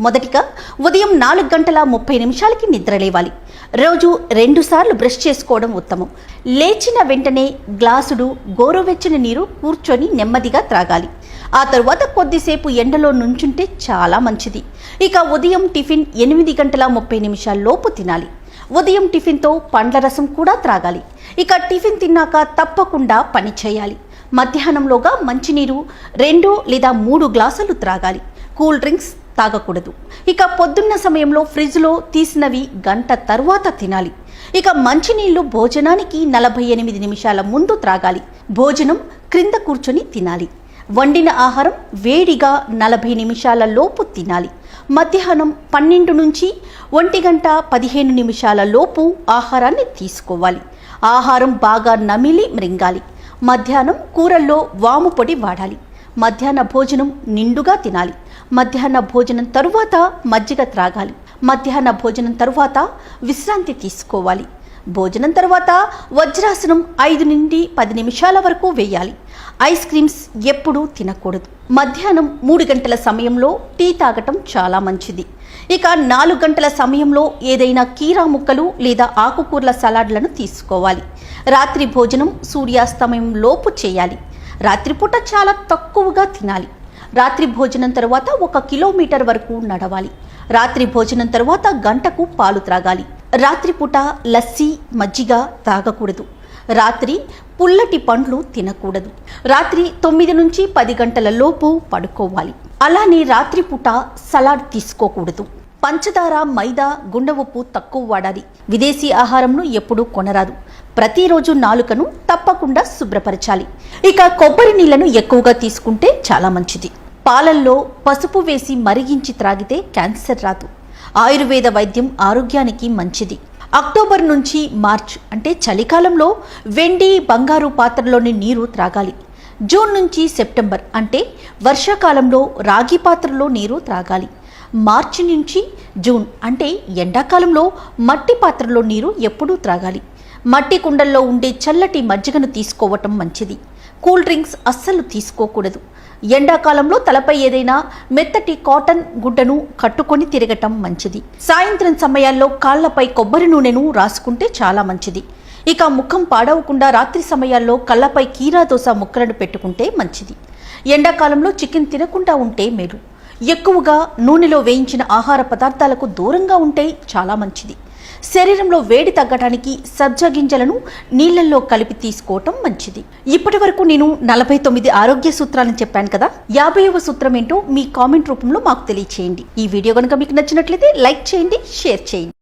మొదటిగా ఉదయం 4:30 నిద్రలేవాలి. రోజు 2 సార్లు బ్రష్ చేసుకోవడం ఉత్తమం. లేచిన వెంటనే గ్లాసుడు గోరువెచ్చని నీరు కూర్చొని నెమ్మదిగా త్రాగాలి. ఆ తరువాత కొద్దిసేపు ఎండలో నుంచుంటే చాలా మంచిది. ఇక ఉదయం టిఫిన్ 8:30 లోపు తినాలి. ఉదయం టిఫిన్తో పండ్ల రసం కూడా త్రాగాలి. ఇక టిఫిన్ తిన్నాక తప్పకుండా పని చేయాలి. మధ్యాహ్నంలోగా మంచినీరు 2 లేదా 3 గ్లాసులు త్రాగాలి. కూల్ డ్రింక్స్ తాగకూడదు. ఇక పొద్దున్న సమయంలో ఫ్రిడ్జ్లో తీసినవి గంట తర్వాత తినాలి. ఇక మంచినీళ్లు భోజనానికి 48 నిమిషాల ముందు త్రాగాలి. భోజనం క్రింద కూర్చొని తినాలి. వండిన ఆహారం వేడిగా 40 నిమిషాల లోపు తినాలి. మధ్యాహ్నం 12 నుంచి 1:15 లోపు ఆహారాన్ని తీసుకోవాలి. ఆహారం బాగా నమిలి మృంగాలి. మధ్యాహ్నం కూరల్లో వాము పొడి వాడాలి. మధ్యాహ్న భోజనం నిండుగా తినాలి. మధ్యాహ్న భోజనం తరువాత మజ్జిగ త్రాగాలి. మధ్యాహ్న భోజనం తరువాత విశ్రాంతి తీసుకోవాలి. భోజనం తర్వాత వజ్రాసనం 5 నుండి 10 నిమిషాల వరకు వేయాలి. ఐస్ క్రీమ్స్ ఎప్పుడూ తినకూడదు. మధ్యాహ్నం 3 గంటల సమయంలో టీ తాగటం చాలా మంచిది. ఇక 4 గంటల సమయంలో ఏదైనా కీరా ముక్కలు లేదా ఆకుకూరల సలాడ్లను తీసుకోవాలి. రాత్రి భోజనం సూర్యాస్తమయం లోపు చేయాలి. రాత్రిపూట చాలా తక్కువగా తినాలి. రాత్రి భోజనం తర్వాత 1 కిలోమీటర్ వరకు నడవాలి. రాత్రి భోజనం తర్వాత గంటకు పాలు త్రాగాలి. రాత్రిపూట లస్సీ మజ్జిగ తాగకూడదు. రాత్రి పుల్లటి పండ్లు తినకూడదు. రాత్రి 9 నుంచి 10 గంటల లోపు పడుకోవాలి. అలానే రాత్రిపూట సలాడ్ తీసుకోకూడదు. పంచదార, మైదా, గుండె ఉప్పు తక్కువ వాడాలి. విదేశీ ఆహారంను ఎప్పుడూ కొనరాదు. ప్రతిరోజు నాలుకను తప్పకుండా శుభ్రపరచాలి. ఇక కొబ్బరి నీళ్లను ఎక్కువగా తీసుకుంటే చాలా మంచిది. పాలల్లో పసుపు వేసి మరిగించి త్రాగితే క్యాన్సర్ రాదు. ఆయుర్వేద వైద్యం ఆరోగ్యానికి మంచిది. అక్టోబర్ నుంచి మార్చ్ అంటే చలికాలంలో వెండి, బంగారు పాత్రలోని నీరు త్రాగాలి. జూన్ నుంచి సెప్టెంబర్ అంటే వర్షాకాలంలో రాగి పాత్రలో నీరు త్రాగాలి. మార్చి నుంచి జూన్ అంటే ఎండాకాలంలో మట్టి పాత్రలో నీరు ఎప్పుడూ త్రాగాలి. మట్టి కుండల్లో ఉండే చల్లటి మజ్జిగను తీసుకోవటం మంచిది. కూల్ డ్రింక్స్ అస్సలు తీసుకోకూడదు. ఎండాకాలంలో తలపై ఏదైనా మెత్తటి కాటన్ గుడ్డను కట్టుకొని తిరగటం మంచిది. సాయంత్రం సమయాల్లో కాళ్లపై కొబ్బరి నూనెను రాసుకుంటే చాలా మంచిది. ఇక ముఖం పాడవకుండా రాత్రి సమయాల్లో కళ్ళపై కీరా దోస ముక్కలను పెట్టుకుంటే మంచిది. ఎండాకాలంలో చికెన్ తినకుండా ఉంటే మేలు. ఎక్కువగా నూనెలో వేయించిన ఆహార పదార్థాలకు దూరంగా ఉంటే చాలా మంచిది. శరీరంలో వేడి తగ్గడానికి సబ్జా గింజలను నీళ్లలో కలిపి తీసుకోవటం మంచిది. ఇప్పటి వరకు నేను 49 ఆరోగ్య సూత్రాలను చెప్పాను కదా. 50వ సూత్రం ఏంటో మీ కామెంట్ రూపంలో మాకు తెలియచేయండి. ఈ వీడియో కనుక మీకు నచ్చినట్లయితే లైక్ చేయండి, షేర్ చేయండి.